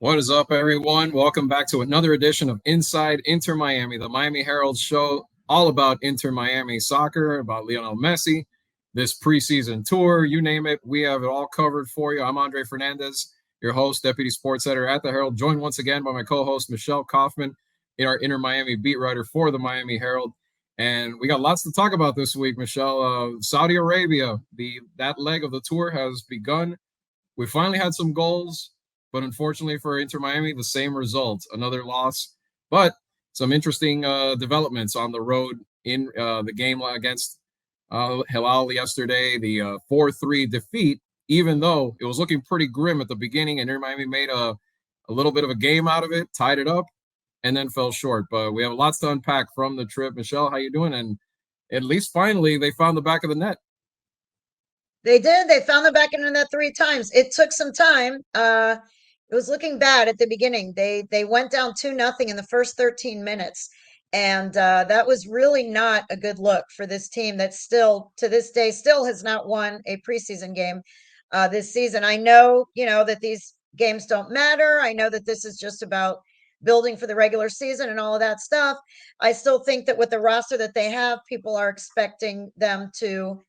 What is up, everyone? Welcome back to another edition of Inside Inter Miami, the Miami Herald show, all about Inter Miami soccer, about Lionel Messi, this preseason tour, you name it. We have it all covered for you. I'm Andre Fernandez, your host, Deputy Sports Editor at the Herald, joined once again by my co-host, Michelle Kaufman, our Inter Miami beat writer for the Miami Herald. And we got lots to talk about this week, Michelle. Saudi Arabia, that leg of the tour has begun. We finally had some goals, but unfortunately for Inter Miami, the same result, another loss. But some interesting developments on the road in the game against Hilal yesterday, the 4-3 defeat, even though it was looking pretty grim at the beginning, and Inter Miami made a little bit of a game out of it, tied it up, and then fell short. But we have lots to unpack from the trip. Michelle, how you doing? And at least finally, they found the back of the net. They did. They found the back end of that three times. It took some time. It was looking bad at the beginning. They went down 2-0 in the first 13 minutes. And that was really not a good look for this team that still, to this day, still has not won a preseason game this season. I know, that these games don't matter. I know that this is just about building for the regular season and all of that stuff. I still think that with the roster that they have, people are expecting them to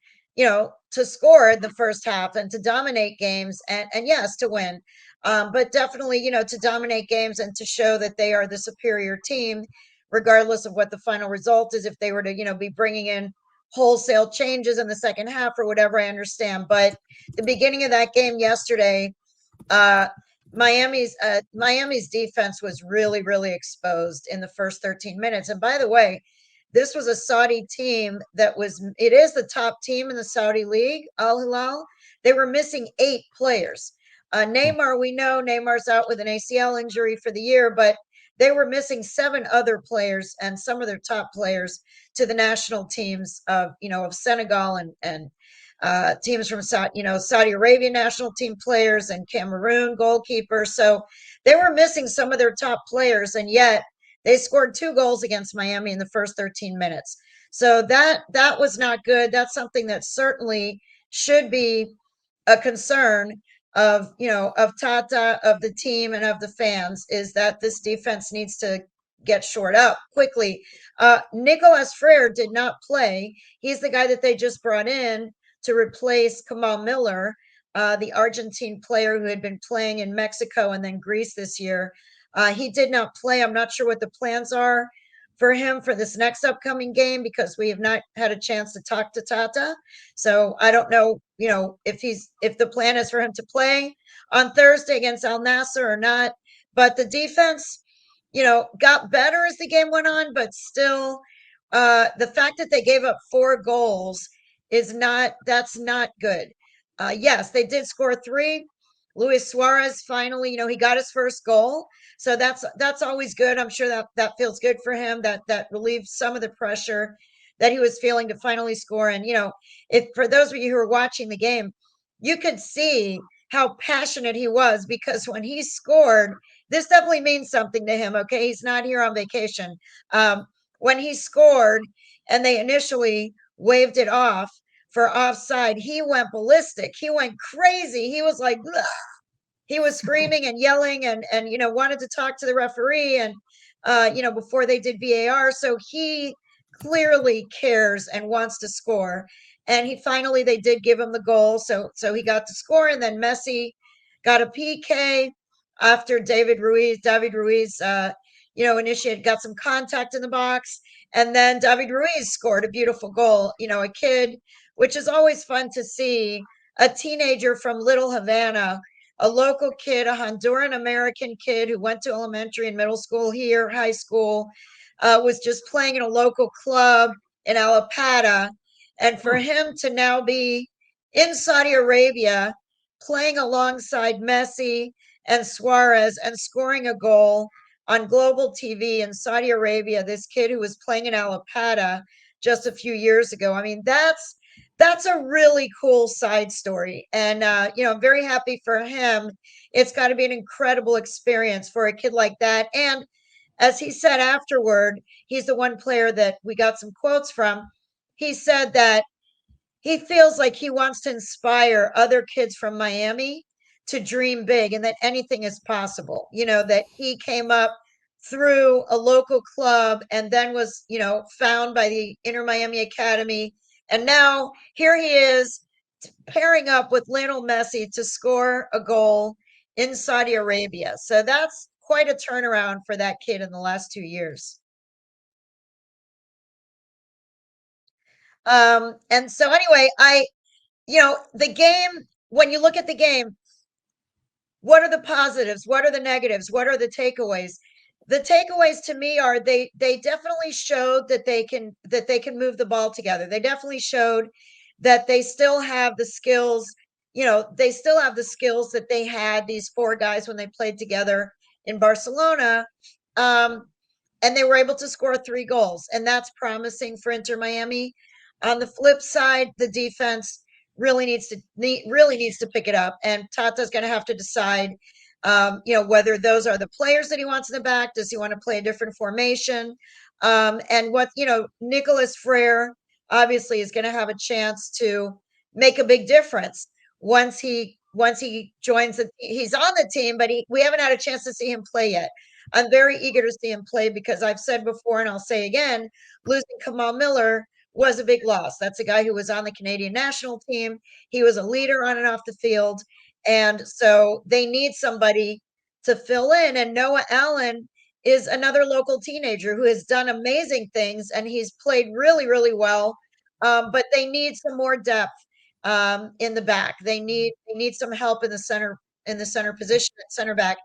score in the first half and to dominate games and yes, to win. But definitely, to dominate games and to show that they are the superior team, regardless of what the final result is. If they were to, be bringing in wholesale changes in the second half or whatever, I understand. But the beginning of that game yesterday, uh, Miami's defense was really, really exposed in the first 13 minutes. And by the way, this was a Saudi team it is the top team in the Saudi league, Al Hilal. They were missing 8 players. Neymar, we know Neymar's out with an ACL injury for the year, but they were missing 7 other players and some of their top players to the national teams of Senegal and teams from Saudi Arabia national team players and Cameroon goalkeepers. So they were missing some of their top players, and yet they scored 2 goals against Miami in the first 13 minutes. So that was not good. That's something that certainly should be a concern of Tata, of the team, and of the fans, is that this defense needs to get shored up quickly. Nicolas Frere did not play. He's the guy that they just brought in to replace Kamal Miller, the Argentine player who had been playing in Mexico and then Greece this year. He did not play. I'm not sure what the plans are for him for this next upcoming game because we have not had a chance to talk to Tata. So I don't know, if the plan is for him to play on Thursday against Al-Nassr or not. But the defense, got better as the game went on, but still, the fact that they gave up 4 goals that's not good. Yes, they did score 3. Luis Suarez finally, he got his first goal. So that's always good. I'm sure that feels good for him. That relieved some of the pressure that he was feeling to finally score. And if for those of you who are watching the game, you could see how passionate he was, because when he scored, this definitely means something to him. Okay, he's not here on vacation. When he scored and they initially waved it off for offside, he went ballistic. He went crazy. He was like, ugh. He was screaming and yelling and wanted to talk to the referee and before they did VAR. So he clearly cares and wants to score. And they did give him the goal, so he got to score. And then Messi got a PK after David Ruiz initiated, got some contact in the box, and then David Ruiz scored a beautiful goal. A kid, which is always fun to see, a teenager from Little Havana, a local kid, a Honduran American kid who went to elementary and middle school here, high school, was just playing in a local club in Alapata. And for him to now be in Saudi Arabia, playing alongside Messi and Suarez and scoring a goal on global TV in Saudi Arabia, this kid who was playing in Alapata just a few years ago. I mean, that's a really cool side story. And, I'm very happy for him. It's got to be an incredible experience for a kid like that. And as he said afterward, he's the one player that we got some quotes from. He said that he feels like he wants to inspire other kids from Miami to dream big and that anything is possible. That he came up through a local club and then was, found by the Inter Miami Academy. And now here he is pairing up with Lionel Messi to score a goal in Saudi Arabia. So that's quite a turnaround for that kid in the last 2 years. And so anyway, the game, when you look at the game, what are the positives? What are the negatives? What are the takeaways? The takeaways to me are they definitely showed that they can move the ball together. They definitely showed that they still have the skills, they still have the skills that they had, these four guys, when they played together in Barcelona. And they were able to score 3 goals, and that's promising for Inter Miami. On the flip side, the defense really needs to pick it up, and Tata's going to have to decide, whether those are the players that he wants in the back. Does he want to play a different formation? And what Nicolas Frere obviously is going to have a chance to make a big difference once he joins he's on the team, but we haven't had a chance to see him play yet. I'm very eager to see him play because I've said before, and I'll say again, losing Kamal Miller was a big loss. That's a guy who was on the Canadian national team. He was a leader on and off the field. And so they need somebody to fill in. And Noah Allen is another local teenager who has done amazing things, and he's played really, really well. But they need some more depth in the back. They need some help in the center position at center back.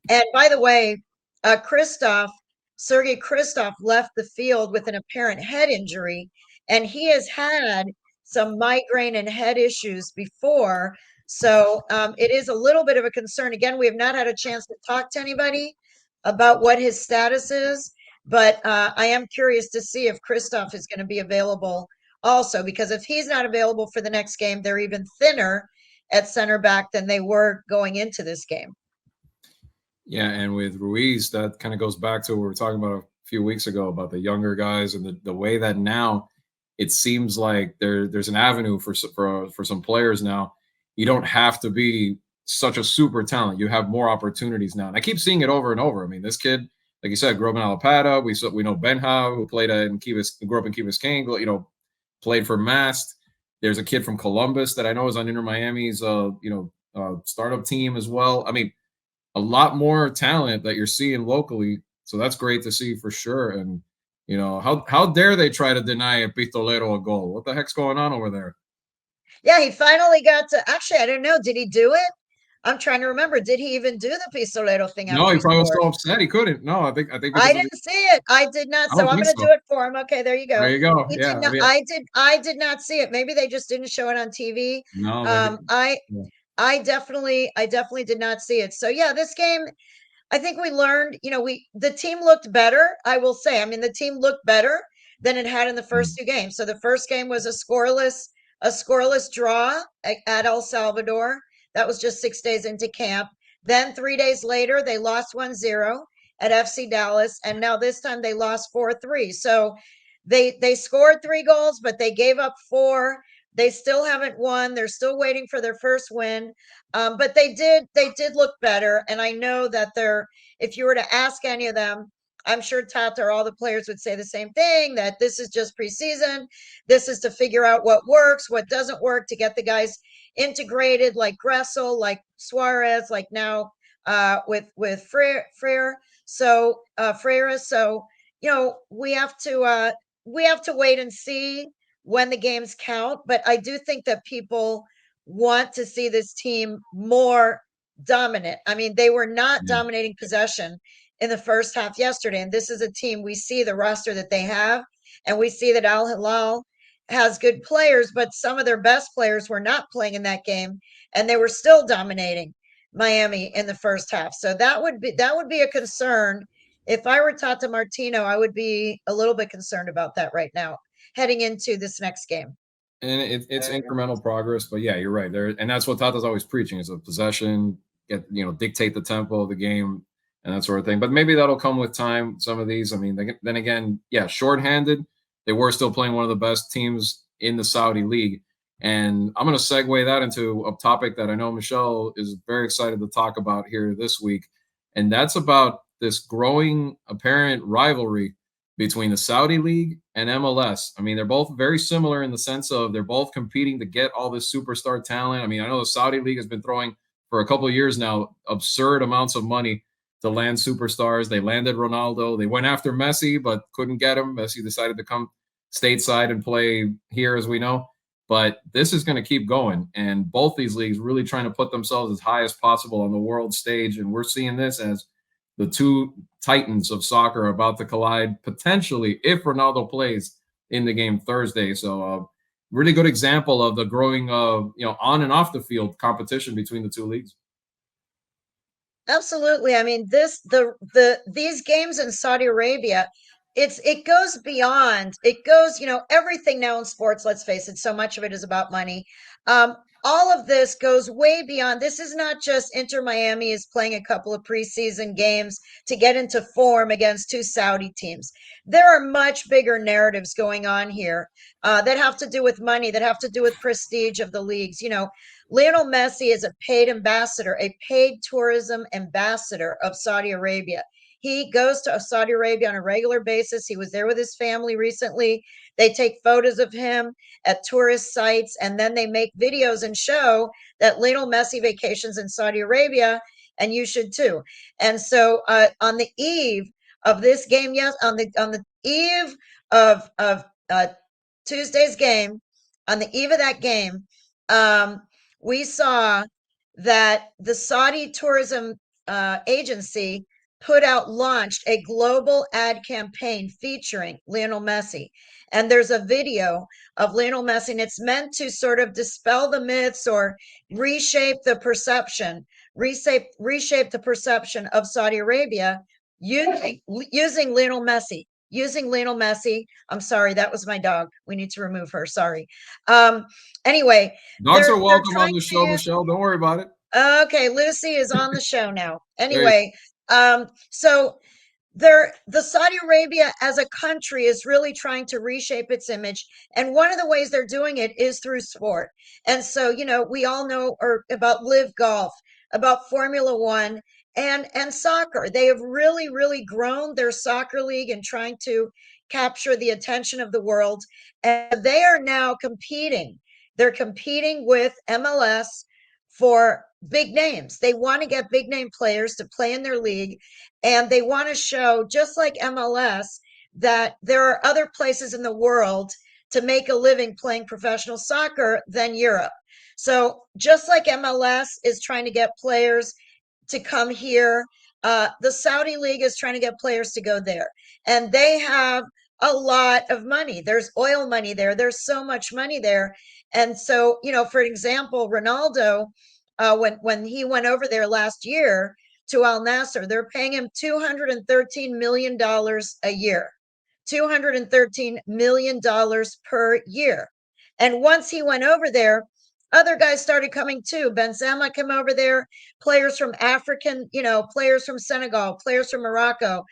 And by the way, Sergei Kristoff left the field with an apparent head injury, and he has had some migraine and head issues before. So it is a little bit of a concern. Again, we have not had a chance to talk to anybody about what his status is, but I am curious to see if Kristoff is going to be available also, because if he's not available for the next game, they're even thinner at center back than they were going into this game. Yeah, and with Ruiz, that kind of goes back to what we were talking about a few weeks ago about the younger guys and the way that now it seems like there's an avenue for some players now. You don't have to be such a super talent. You have more opportunities now, and I keep seeing it over and over. I mean, this kid, like you said, grew up in Alapata. We know Benha, who played in grew up in Key Biscayne, played for Mast. There's a kid from Columbus that I know is on Inter Miami's startup team as well. I mean, a lot more talent that you're seeing locally. So that's great to see for sure. And how dare they try to deny a Pistolero a goal? What the heck's going on over there? Yeah, he finally got to. Actually, I don't know. Did he do it? I'm trying to remember. Did he even do the Pistolero thing No, after he he probably was scored? so upset he couldn't. No, I think I because didn't see it. I did not. I So don't I'm think going to so. do it for him. Okay, there you go. There you go. He Yeah, did not. I did not see it. Maybe they just didn't show it on TV. no, maybe. I Yeah. I definitely did not see it. So yeah, this game, I think we learned, the team looked better, I will say. I mean, the team looked better than it had in the first 2 games. So the first game was a scoreless draw at El Salvador. That was just 6 days into camp. Then 3 days later, they lost 1-0 at FC Dallas, and now this time they lost 4-3. So they scored 3 goals, but they gave up 4. They still haven't won. They're still waiting for their first win. But they did look better. And I know that if you were to ask any of them, I'm sure Tata or all the players would say the same thing, that this is just preseason. This is to figure out what works, what doesn't work, to get the guys integrated, like Gressel, like Suarez, like now with Frere. So Freire. So we have to wait and see when the games count. But I do think that people want to see this team more dominant. I mean, they were not Yeah. dominating possession in the first half yesterday. And this is a team, we see the roster that they have, and we see that Al Hilal has good players, but some of their best players were not playing in that game, and they were still dominating Miami in the first half. So that would be a concern. If I were Tata Martino, I would be a little bit concerned about that right now, heading into this next game. And it's incremental progress, but yeah, you're right there, and that's what Tata's always preaching: is a possession, dictate the tempo of the game and that sort of thing. But maybe that'll come with time. Some of these, I mean, then again, yeah, shorthanded, they were still playing one of the best teams in the Saudi league. And I'm going to segue that into a topic that I know Michelle is very excited to talk about here this week. And that's about this growing apparent rivalry between the Saudi League and MLS. I mean, they're both very similar in the sense of they're both competing to get all this superstar talent. I mean, I know the Saudi League has been throwing for a couple of years now absurd amounts of money to land superstars. They landed Ronaldo. They went after Messi, but couldn't get him. Messi decided to come stateside and play here, as we know. But this is going to keep going. And both these leagues really trying to put themselves as high as possible on the world stage. And we're seeing this as the two titans of soccer are about to collide potentially if Ronaldo plays in the game Thursday. So, really good example of the growing, on and off the field competition between the two leagues. Absolutely. I mean, these games in Saudi Arabia, it goes beyond, it goes, everything now in sports, let's face it, so much of it is about money. All of this goes way beyond. This is not just Inter Miami is playing a couple of preseason games to get into form against two Saudi teams. There are much bigger narratives going on here that have to do with money, that have to do with prestige of the leagues. Lionel Messi is a paid ambassador, a paid tourism ambassador of Saudi Arabia. He goes to Saudi Arabia on a regular basis. He was there with his family recently. They take photos of him at tourist sites, and then they make videos and show that Lionel Messi vacations in Saudi Arabia, and you should too. And so, on the eve of this game, yes, on the eve of Tuesday's game, on the eve of that game, we saw that the Saudi tourism agency launched a global ad campaign featuring Lionel Messi. And there's a video of Lionel Messi, and it's meant to sort of dispel the myths or reshape the perception, reshape the perception of Saudi Arabia using Lionel Messi. Using Lionel Messi. I'm sorry, that was my dog. We need to remove her. Sorry. Anyway, Dogs are they're welcome on trying the to show, use. Michelle. Don't worry about it. Okay, Lucy is on the show now. There Anyway, so the Saudi Arabia as a country is really trying to reshape its image, and one of the ways they're doing it is through sport. And so, we all know about Live Golf, about Formula One, and soccer. They have really, really grown their soccer league and trying to capture the attention of the world. And they are now competing. They're competing with MLS for big names. They want to get big name players to play in their league, and they want to show, just like MLS, that there are other places in the world to make a living playing professional soccer than Europe. So just like MLS is trying to get players to come here, the Saudi League is trying to get players to go there. And they have a lot of money. There's oil money there. There's so much money there. And so, for example, Ronaldo, when he went over there last year to Al-Nassr, they're paying him $213 million a year. $213 million per year. And once he went over there, other guys started coming too. Benzema came over there, players from players from Senegal, players from Morocco,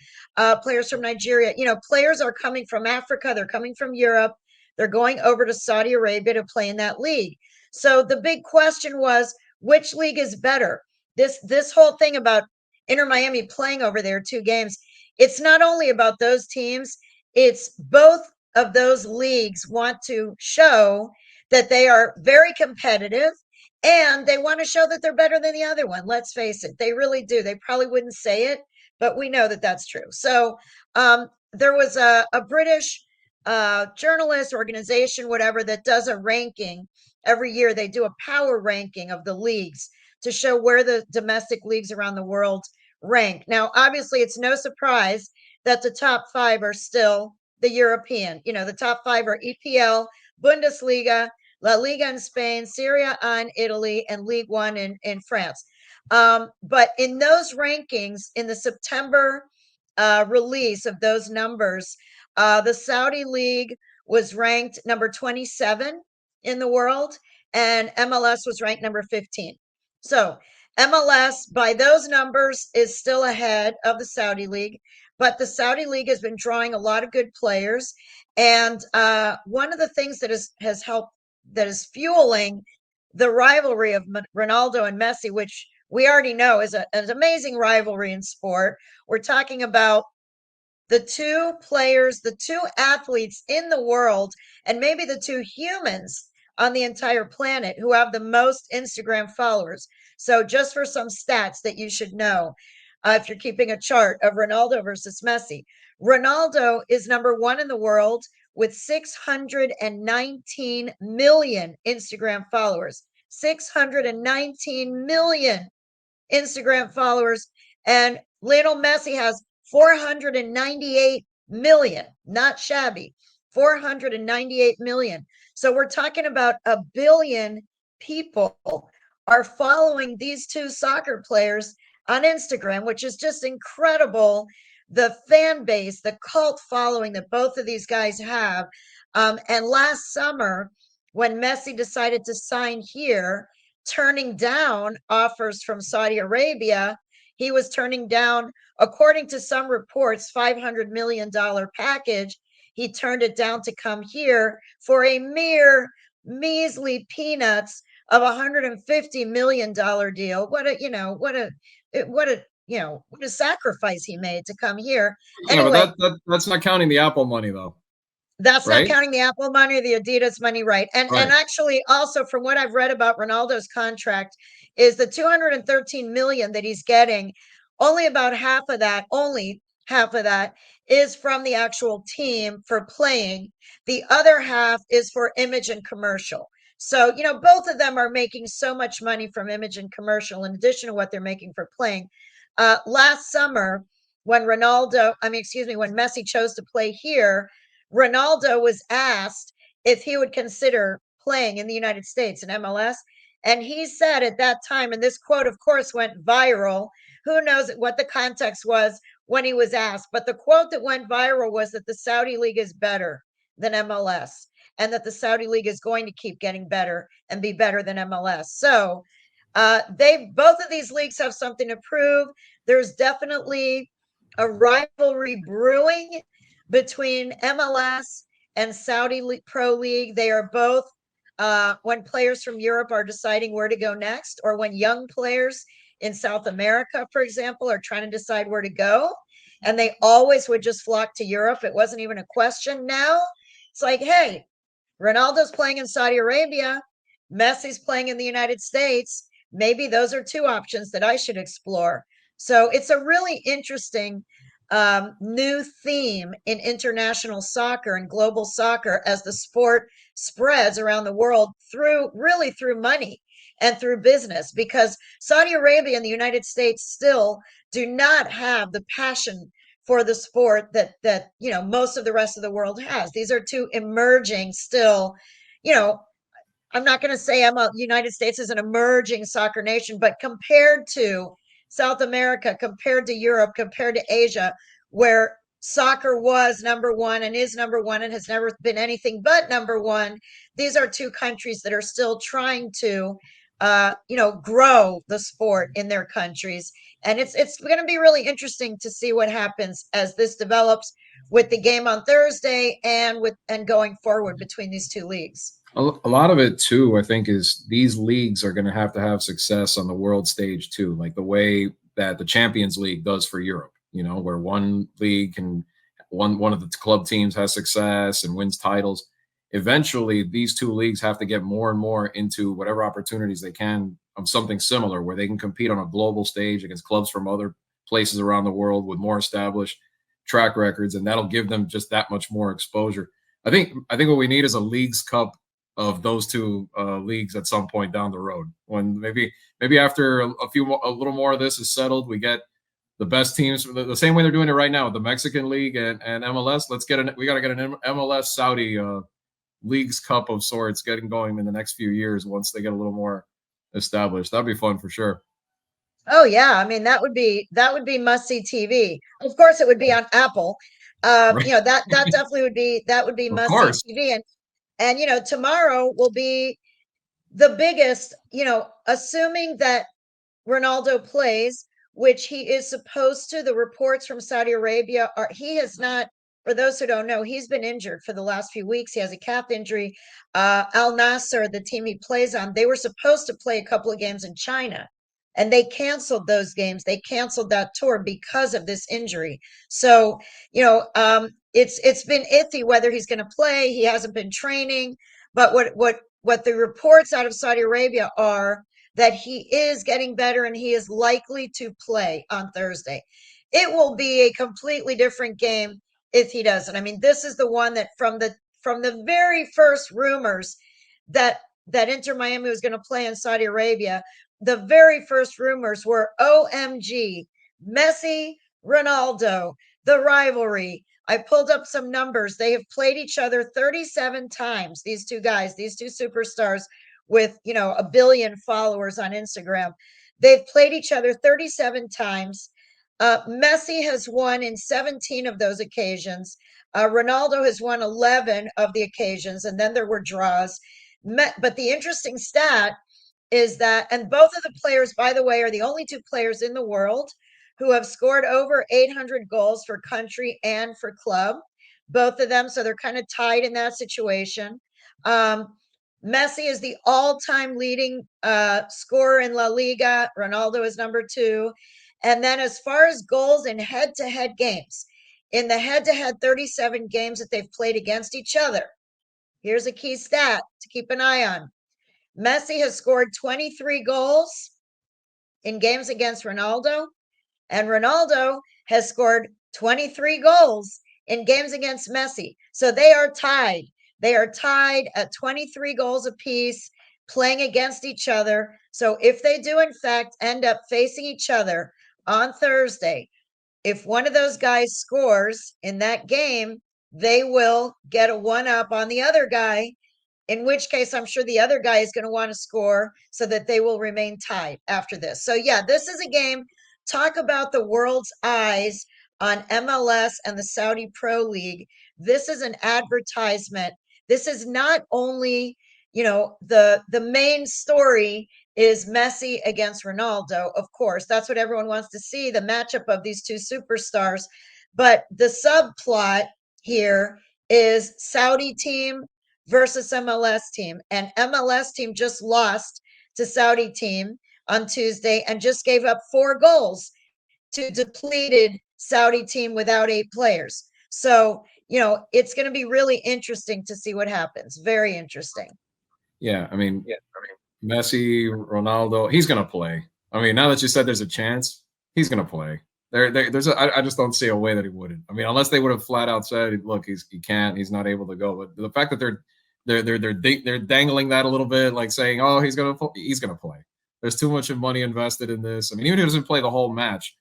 players from Nigeria. Players are coming from Africa, they're coming from Europe, they're going over to Saudi Arabia to play in that league. So the big question was, which league is better? This whole thing about Inter Miami playing over there 2 games, it's not only about those teams, it's both of those leagues want to show that they are very competitive, and they want to show that they're better than the other one. Let's face it, they really do. They probably wouldn't say it, but we know that that's true. So there was a British journalist organization, whatever, that does a ranking every year. They do a power ranking of the leagues to show where the domestic leagues around the world rank. Now, obviously, it's no surprise that the top 5 are still the European. The top 5 are EPL, Bundesliga, La Liga in Spain, Serie A in Italy, and League One in France. But in those rankings, in the September release of those numbers, the Saudi League was ranked number 27 in the world, and MLS was ranked number 15. So MLS, by those numbers, is still ahead of the Saudi League, but the Saudi League has been drawing a lot of good players. And one of the things that has helped is fueling the rivalry of Ronaldo and Messi, which we already know is an amazing rivalry in sport. We're talking about the two players, the two athletes in the world, and maybe the two humans on the entire planet who have the most Instagram followers. So, just for some stats that you should know, if you're keeping a chart of Ronaldo versus Messi, Ronaldo is number one in the world with 619 million Instagram followers. 619 million Instagram followers. And Lionel Messi has 498 million, not shabby, 498 million. So we're talking about a billion people are following these two soccer players on Instagram, which is just incredible. The fan base, the cult following that both of these guys have. And last summer, when Messi decided to sign here, turning down offers from Saudi Arabia, he was turning down, according to some reports, $500 million package. He turned it down to come here for a mere measly peanuts of $150 million deal. What a sacrifice he made to come here. Yeah, Anyway, but that's not counting the Apple money though, that's not right? counting the Apple money or the Adidas money, right? And Right. actually, also from what I've read about Ronaldo's contract, is the 213 million that he's getting. Only about only half of that is from the actual team for playing. The other half is for image and commercial. So, both of them are making so much money from image and commercial in addition to what they're making for playing. Last summer, when when Messi chose to play here, Ronaldo was asked if he would consider playing in the United States in MLS. And he said at that time, and this quote, of course, went viral. Who knows what the context was when he was asked? But the quote that went viral was that the Saudi League is better than MLS and that the Saudi League is going to keep getting better and be better than MLS. So both of these leagues have something to prove. There's definitely a rivalry brewing between MLS and Saudi Pro League. They are both, when players from Europe are deciding where to go next, or when young players in South America, for example, are trying to decide where to go, and they always would just flock to Europe. It wasn't even a question. Now it's like, hey, Ronaldo's playing in Saudi Arabia, Messi's playing in the United States. Maybe those are two options that I should explore. So it's a really interesting new theme in international soccer and global soccer as the sport spreads around the world through money and through business, because Saudi Arabia and the United States still do not have the passion for the sport that most of the rest of the world has. These are two emerging still, you know, I'm not going to say United States is an emerging soccer nation, but compared to South America, compared to Europe, compared to Asia, where soccer was number one and is number one and has never been anything but number one, these are two countries that are still trying to, grow the sport in their countries. And it's going to be really interesting to see what happens as this develops with the game on Thursday and going forward between these two leagues. A lot of it too, I think, is these leagues are going to have success on the world stage too, like the way that the Champions League does for Europe. Where one league one of the club teams has success and wins titles. Eventually, these two leagues have to get more and more into whatever opportunities they can of something similar, where they can compete on a global stage against clubs from other places around the world with more established track records, and that'll give them just that much more exposure. I think what we need is a Leagues Cup of those two leagues at some point down the road, when maybe after a little more of this is settled, we get the best teams the same way they're doing it right now with the Mexican League and MLS. We got to get an MLS Saudi Leagues Cup of sorts getting going in the next few years once they get a little more established. That'd be fun for sure. Oh yeah, I mean that would be must see TV. Of course, it would be on Apple. Right. That definitely would be Of must see course. TV. And tomorrow will be the biggest. Assuming that Ronaldo plays, which he is supposed to. The reports from Saudi Arabia are he has not for those who don't know, he's been injured for the last few weeks. He has a calf injury. Al-Nassr, the team he plays on, they were supposed to play a couple of games in China, and they canceled those games. They canceled that tour because of this injury. So, it's been iffy whether he's going to play. He hasn't been training, but what the reports out of Saudi Arabia are that he is getting better and he is likely to play on Thursday. It will be a completely different game if he doesn't. I mean, this is the one that from the very first rumors that Inter Miami was going to play in Saudi Arabia, the very first rumors were OMG, Messi, Ronaldo, the rivalry. I pulled up some numbers. They have played each other 37 times, these two guys, these two superstars with, a billion followers on Instagram. They've played each other 37 times. Messi has won in 17 of those occasions. Ronaldo has won 11 of the occasions, and then there were draws. But the interesting stat is that, and both of the players, by the way, are the only two players in the world who have scored over 800 goals for country and for club, both of them. So they're kind of tied in that situation. Messi is the all-time leading scorer in La Liga. Ronaldo is number 2. And then as far as goals in head-to-head games, in the head-to-head 37 games that they've played against each other, here's a key stat to keep an eye on. Messi has scored 23 goals in games against Ronaldo, and Ronaldo has scored 23 goals in games against Messi. So they are tied. They are tied at 23 goals apiece, playing against each other. So if they do, in fact, end up facing each other on Thursday, if one of those guys scores in that game, they will get a one-up on the other guy, in which case I'm sure the other guy is going to want to score so that they will remain tied after this. So yeah, this is a game. Talk about the world's eyes on MLS and the Saudi Pro League. This is an advertisement. This is not only, the main story is Messi against Ronaldo. Of course, that's what everyone wants to see, the matchup of these two superstars. But the subplot here is Saudi team versus MLS team. And MLS team just lost to Saudi team on Tuesday and just gave up 4 goals to depleted Saudi team without 8 players. So, it's going to be really interesting to see what happens. Very interesting. Yeah, I mean, Messi, Ronaldo, he's gonna play. I mean, now that you said there's a chance, he's gonna play. I just don't see a way that he wouldn't. I mean, unless they would have flat out said, "Look, he can't, he's not able to go." But the fact that they're dangling that a little bit, like saying, "Oh, he's gonna play." There's too much money invested in this. I mean, even if he doesn't play the whole match,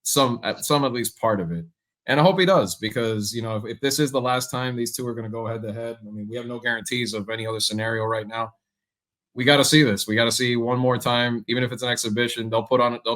some at least part of it. And I hope he does, because if this is the last time these two are going to go head to head, I mean, we have no guarantees of any other scenario right now. We got to see this. We got to see one more time, even if it's an exhibition. They'll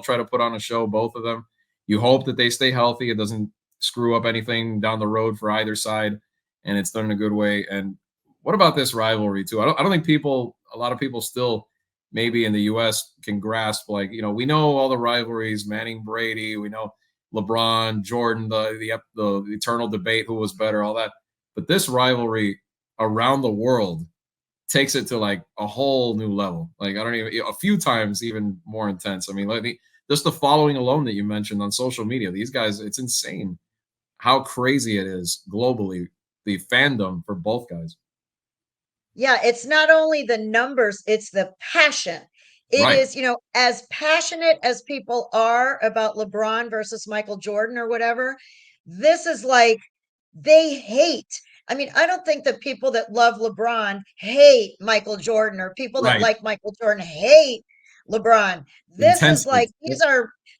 try to put on a show, both of them. You hope that they stay healthy. It doesn't screw up anything down the road for either side, and it's done in a good way. And what about this rivalry too? I don't think a lot of people still maybe in the U.S. can grasp, like, we know all the rivalries, Manning, Brady, we know LeBron, Jordan, the eternal debate, who was better, all that. But this rivalry around the world takes it to like a whole new level. Like, I don't even, a few times even more intense. I mean, like just the following alone that you mentioned on social media, these guys, it's insane how crazy it is globally, the fandom for both guys. Yeah, it's not only the numbers, it's the passion. It Right. is, as passionate as people are about LeBron versus Michael Jordan or whatever, this is like they hate. I mean, I don't think that people that love LeBron hate Michael Jordan, or people that Right. like Michael Jordan hate LeBron. This is Intensely. like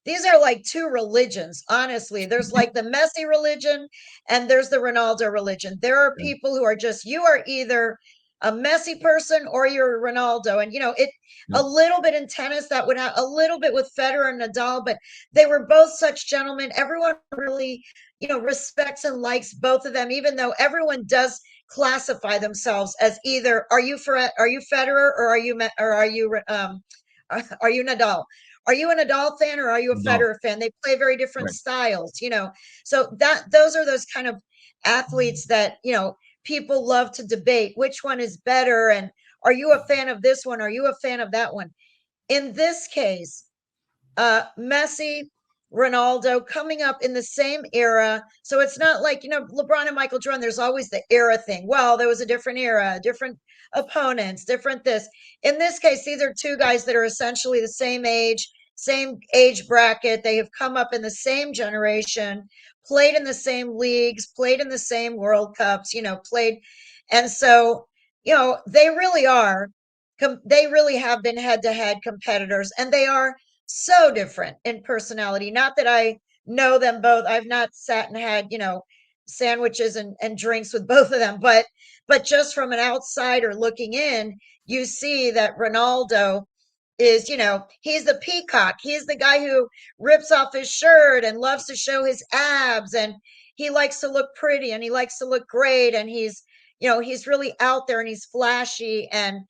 these are like two religions, honestly. There's like the Messi religion and there's the Ronaldo religion. There are Yeah. people who are just, you are either a Messi person or you're Ronaldo. And it a Yeah. little bit in tennis, that would have a little bit with Federer and Nadal, but they were both such gentlemen. Everyone really, respects and likes both of them, even though everyone does classify themselves as either are you Federer, or are you Nadal? Are you a Nadal fan or are you a No. Federer fan? They play very different Right. styles, so those are those kind of athletes that, people love to debate which one is better. And are you a fan of this one? Are you a fan of that one? In this case, Messi, Ronaldo coming up in the same era. So it's not like, LeBron and Michael Jordan, there's always the era thing. Well, there was a different era, different opponents, different this. In this case, these are two guys that are essentially the same age bracket. They have come up in the same generation, played in the same leagues, played in the same World Cups, played. And so, they really are, they really have been head to head competitors, and they are so different in personality. Not that I know them both. I've not sat and had, sandwiches and drinks with both of them, but just from an outsider looking in, you see that Ronaldo is, he's the peacock. He's the guy who rips off his shirt and loves to show his abs, and he likes to look pretty and he likes to look great, and he's really out there and he's flashy, and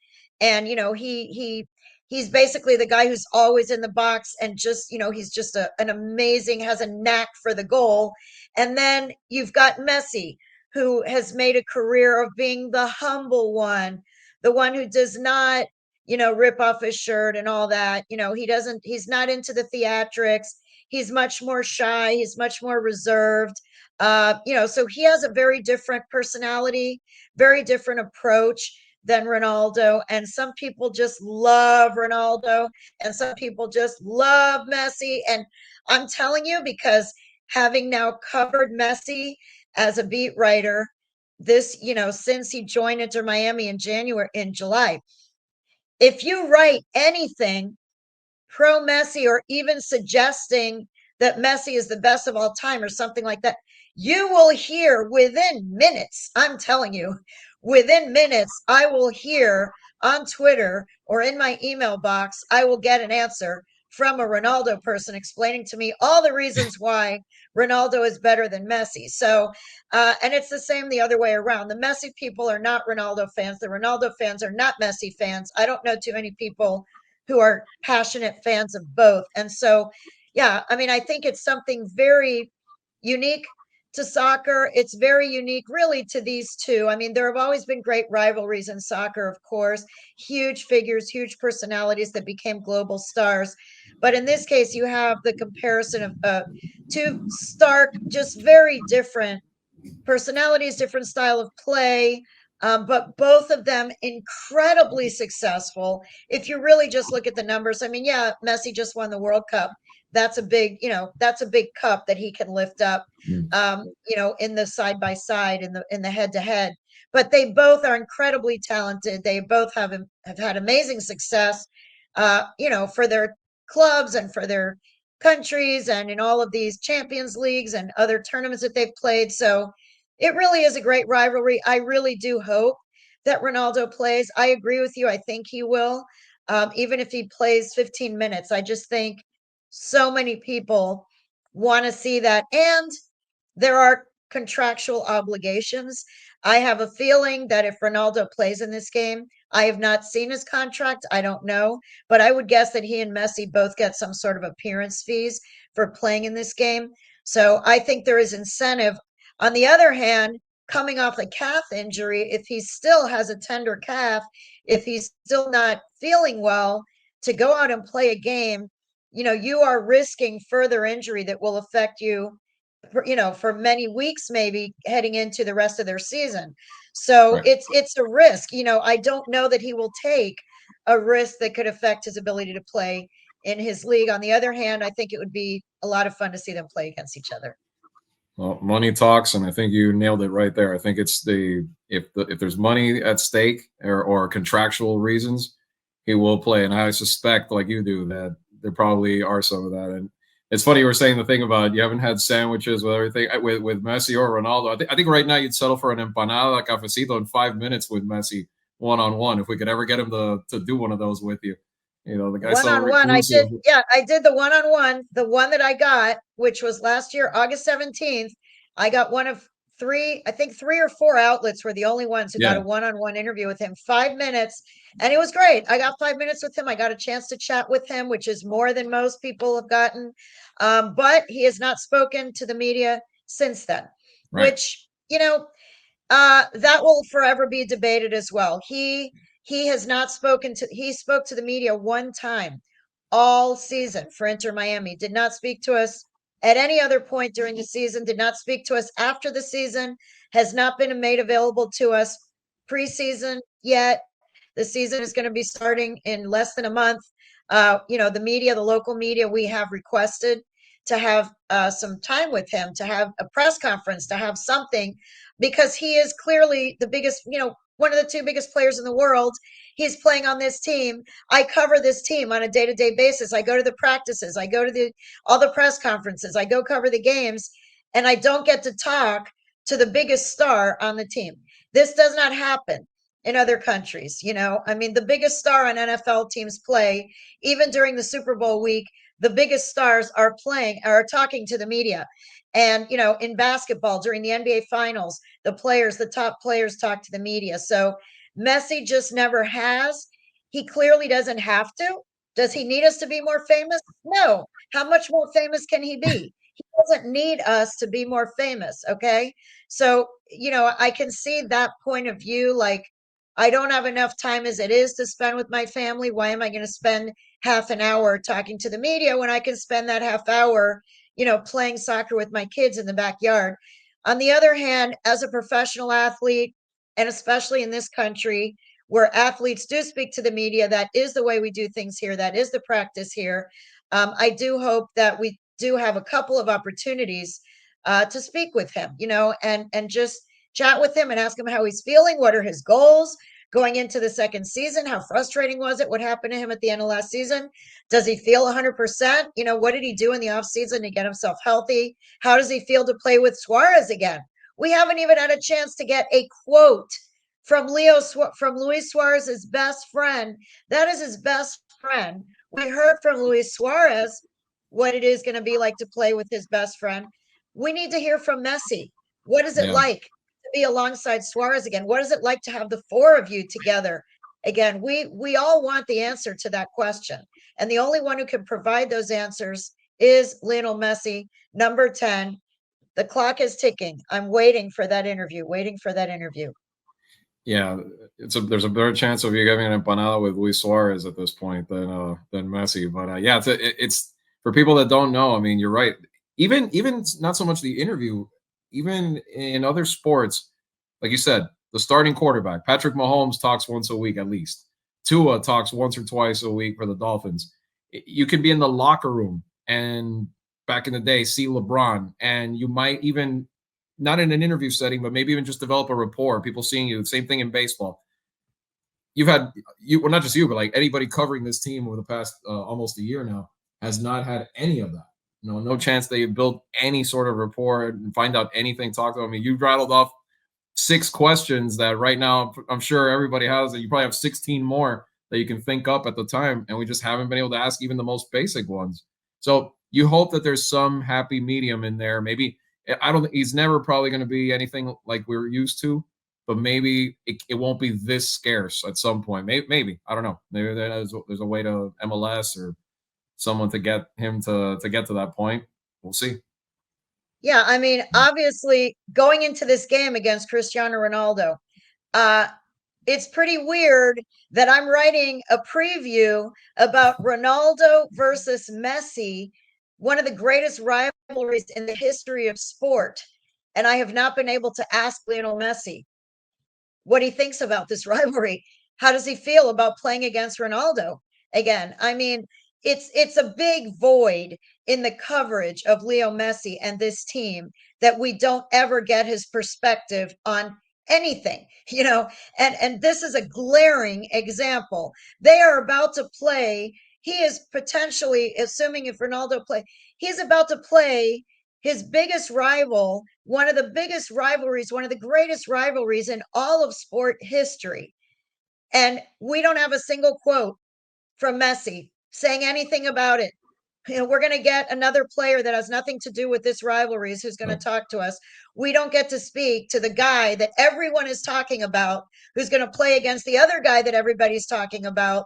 he's basically the guy who's always in the box, and just, he's just an amazing, has a knack for the goal. And then you've got Messi, who has made a career of being the humble one, the one who does not, rip off his shirt and all that. He's not into the theatrics. He's much more shy. He's much more reserved. So he has a very different personality, very different approach than Ronaldo. And some people just love Ronaldo and some people just love Messi. And I'm telling you, because having now covered Messi as a beat writer, since he joined Inter Miami in July, if you write anything pro Messi or even suggesting that Messi is the best of all time or something like that, you will hear within minutes, I'm telling you, within minutes, I will hear on Twitter or in my email box, I will get an answer from a Ronaldo person explaining to me all the reasons why Ronaldo is better than Messi. So, and it's the same the other way around. The Messi people are not Ronaldo fans. The Ronaldo fans are not Messi fans. I don't know too many people who are passionate fans of both. And so, yeah, I mean, I think it's something very unique to soccer. It's very unique, really, to these two. I mean, there have always been great rivalries in soccer, of course, huge figures, huge personalities that became global stars. But in this case, you have the comparison of two stark, just very different personalities, different style of play, but both of them incredibly successful. If you really just look at the numbers, I mean, yeah, Messi just won the World Cup. That's a big, that's a big cup that he can lift up, in the side by side, in the head to head. But they both are incredibly talented. They both have had amazing success, for their clubs and for their countries and in all of these Champions Leagues and other tournaments that they've played. So it really is a great rivalry. I really do hope that Ronaldo plays. I agree with you. I think he will, even if he plays 15 minutes. I just think so many people want to see that. And there are contractual obligations. I have a feeling that if Ronaldo plays in this game, I have not seen his contract. I don't know, but I would guess that he and Messi both get some sort of appearance fees for playing in this game. So I think there is incentive. On the other hand, coming off a calf injury, if he still has a tender calf, if he's still not feeling well, to go out and play a game, you are risking further injury that will affect you, for many weeks, maybe heading into the rest of their season. So Right. it's a risk. I don't know that he will take a risk that could affect his ability to play in his league. On the other hand, I think it would be a lot of fun to see them play against each other. Well, money talks, and I think you nailed it right there. I think it's if there's money at stake or contractual reasons, he will play. And I suspect, like you do, that there probably are some of that. And it's funny you were saying the thing about you haven't had sandwiches with everything with Messi or Ronaldo. I think right now you'd settle for an empanada cafecito in 5 minutes with Messi one on one if we could ever get him to do one of those with you. The guy's One so on one, I reclusive. did. Yeah, I did the one on one. The one that I got, which was last year, August 17th. I got one of three, I think 3 or 4 outlets were the only ones who got a Yeah, one on one interview with him, 5 minutes. And it was great. I got 5 minutes with him. I got a chance to chat with him, which is more than most people have gotten. But he has not spoken to the media since then, right. which, that will forever be debated as well. He has not spoken to he spoke to the media one time all season for Inter Miami. Did not speak to us at any other point during the season, did not speak to us after the season, has not been made available to us preseason yet. The season is going to be starting in less than a month. The media, the local media, we have requested to have some time with him, to have a press conference, to have something, because he is clearly the biggest, one of the two biggest players in the world. He's playing on this team. I cover this team on a day-to-day basis. I go to the practices. I go to all the press conferences. I go cover the games, and I don't get to talk to the biggest star on the team. This does not happen in other countries. I mean, the biggest star on NFL teams play, even during the Super Bowl week, the biggest stars are talking to the media. And, in basketball during the NBA finals, the top players talk to the media. So Messi just never has. He clearly doesn't have to. Does he need us to be more famous? No. How much more famous can he be? He doesn't need us to be more famous. Okay. So, I can see that point of view. Like, I don't have enough time as it is to spend with my family. Why am I going to spend half an hour talking to the media when I can spend that half hour, playing soccer with my kids in the backyard? On the other hand, as a professional athlete, and especially in this country where athletes do speak to the media, that is the way we do things here. That is the practice here. I do hope that we do have a couple of opportunities to speak with him, and just chat with him and ask him how he's feeling. What are his goals going into the second season? How frustrating was it? What happened to him at the end of last season? Does he feel 100%? What did he do in the offseason to get himself healthy? How does he feel to play with Suarez again? We haven't even had a chance to get a quote from Luis Suarez's best friend. That is his best friend. We heard from Luis Suarez what it is going to be like to play with his best friend. We need to hear from Messi. What is it Yeah. like to be alongside Suarez again? What is it like to have the four of you together again? We all want the answer to that question. And the only one who can provide those answers is Lionel Messi, number 10. The clock is ticking. I'm waiting for that interview, Yeah, there's a better chance of you getting an empanada with Luis Suarez at this point than Messi. But yeah, it's for people that don't know. I mean, you're right. Even not so much the interview, even in other sports, like you said, the starting quarterback Patrick Mahomes talks once a week at least. Tua talks once or twice a week for the Dolphins. You can be in the locker room and back in the day see LeBron, and you might even not in an interview setting, but maybe even just develop a rapport. People seeing you. Same thing in baseball. You've had well, not just you, but like anybody covering this team over the past almost a year now has not had any of that. No chance they build any sort of rapport and find out anything. Talk to them. I mean, you rattled off 6 questions that right now I'm sure everybody has. That you probably have 16 more that you can think up at the time, and we just haven't been able to ask even the most basic ones. So you hope that there's some happy medium in there. Maybe I don't think he's never probably going to be anything like we're used to, but maybe it won't be this scarce at some point. Maybe I don't know. Maybe there's a way to MLS or someone to get him to get to that point. We'll see. Yeah, I mean, obviously, going into this game against Cristiano Ronaldo, uh, it's pretty weird that I'm writing a preview about Ronaldo versus Messi, one of the greatest rivalries in the history of sport. And I have not been able to ask Lionel Messi what he thinks about this rivalry. How does he feel about playing against Ronaldo again? I mean, it's a big void in the coverage of Leo Messi and this team that we don't ever get his perspective on anything, and this is a glaring example. They are about to play. He is potentially, assuming if Ronaldo play, he's about to play his biggest rival, one of the biggest rivalries, one of the greatest rivalries in all of sport history. And we don't have a single quote from Messi saying anything about it. We're going to get another player that has nothing to do with this rivalries who's going to talk to us. We don't get to speak to the guy that everyone is talking about, who's going to play against the other guy that everybody's talking about.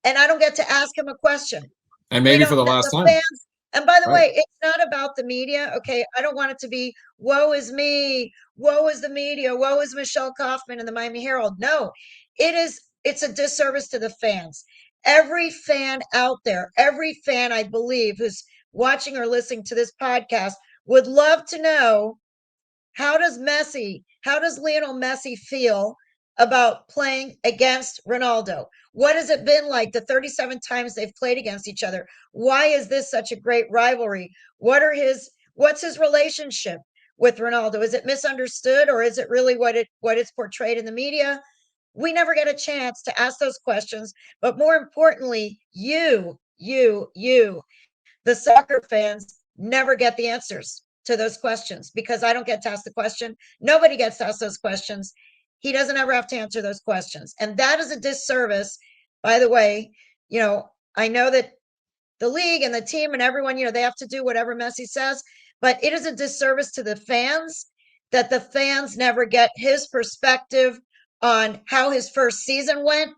And I don't get to ask him a question. And We maybe for don't, the last the time. fans, And by the Right. way, it's not about the media. Okay. I don't want it to be, woe is me, woe is the media, woe is Michelle Kaufman and the Miami Herald. No, it's a disservice to the fans. Every fan out there, every fan, I believe, who's watching or listening to this podcast would love to know, how does Lionel Messi feel about playing against Ronaldo? What has it been like the 37 times they've played against each other? Why is this such a great rivalry? What's his relationship with Ronaldo? Is it misunderstood, or is it really what it's portrayed in the media? We never get a chance to ask those questions, but more importantly, you, the soccer fans, never get the answers to those questions, because I don't get to ask the question. Nobody gets to ask those questions. He doesn't ever have to answer those questions. And that is a disservice. By the way, I know that the league and the team and everyone, they have to do whatever Messi says, but it is a disservice to the fans that the fans never get his perspective on how his first season went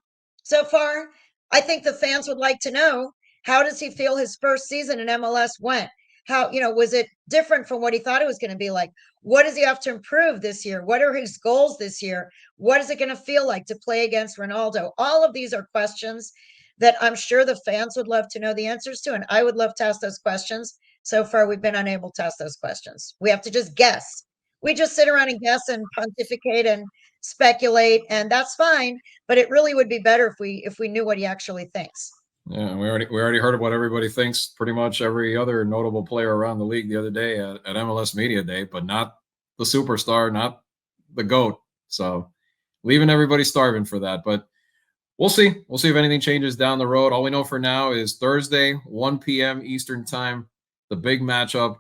so far. I think the fans would like to know, how does he feel his first season in MLS went? How, was it different from what he thought it was going to be like? What does he have to improve this year? What are his goals this year? What is it going to feel like to play against Ronaldo? All of these are questions that I'm sure the fans would love to know the answers to, and I would love to ask those questions. So far, we've been unable to ask those questions. We have to just guess. We just sit around and guess and pontificate and speculate, and that's fine. But it really would be better if we knew what he actually thinks. Yeah, we already heard of what everybody thinks. Pretty much every other notable player around the league the other day at MLS Media Day, but not the superstar, not the GOAT. So leaving everybody starving for that. But we'll see. We'll see if anything changes down the road. All we know for now is Thursday, 1 p.m. Eastern time, the big matchup.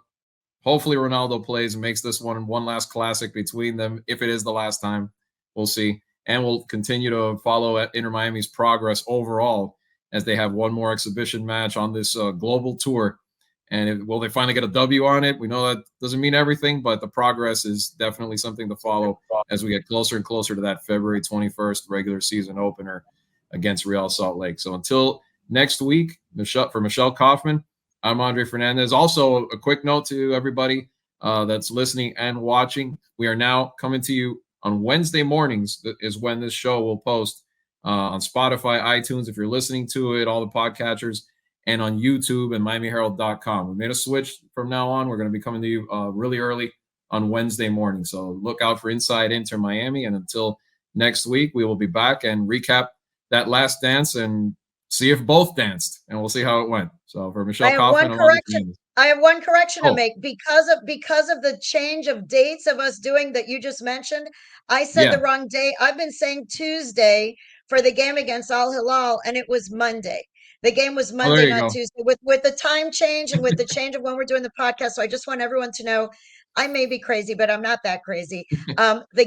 Hopefully Ronaldo plays and makes this one last classic between them. If it is the last time, we'll see. And we'll continue to follow at Inter Miami's progress overall as they have one more exhibition match on this global tour. And will they finally get a W on it? We know that doesn't mean everything, but the progress is definitely something to follow as we get closer and closer to that February 21st regular season opener against Real Salt Lake. So until next week, for Michelle Kaufman, I'm Andre Fernandez. Also, a quick note to everybody that's listening and watching. We are now coming to you on Wednesday mornings is when this show will post on Spotify, iTunes, if you're listening to it, all the podcatchers, and on YouTube and MiamiHerald.com. We made a switch from now on. We're going to be coming to you really early on Wednesday morning. So look out for Inside Inter Miami. And until next week, we will be back and recap that last dance and see if both danced, and we'll see how it went. So for Michelle Kaufman, I have one correction to Oh. make because of the change of dates of us doing that you just mentioned. I said the wrong day. I've been saying Tuesday for the game against Al Hilal, and it was Monday. The game was Monday, there you not go. Tuesday, with the time change and with the change of when we're doing the podcast. So I just want everyone to know, I may be crazy, but I'm not that crazy. The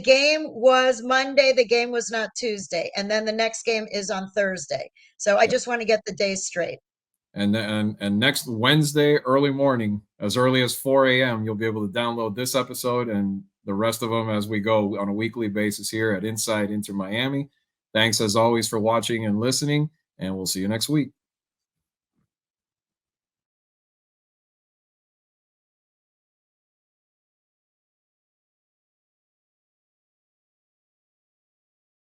game was Monday. The game was not Tuesday, and then the next game is on Thursday. So I just want to get the days straight. And next Wednesday, early morning, as early as 4 a.m., you'll be able to download this episode and the rest of them as we go on a weekly basis here at Inside Inter Miami. Thanks as always for watching and listening, and we'll see you next week.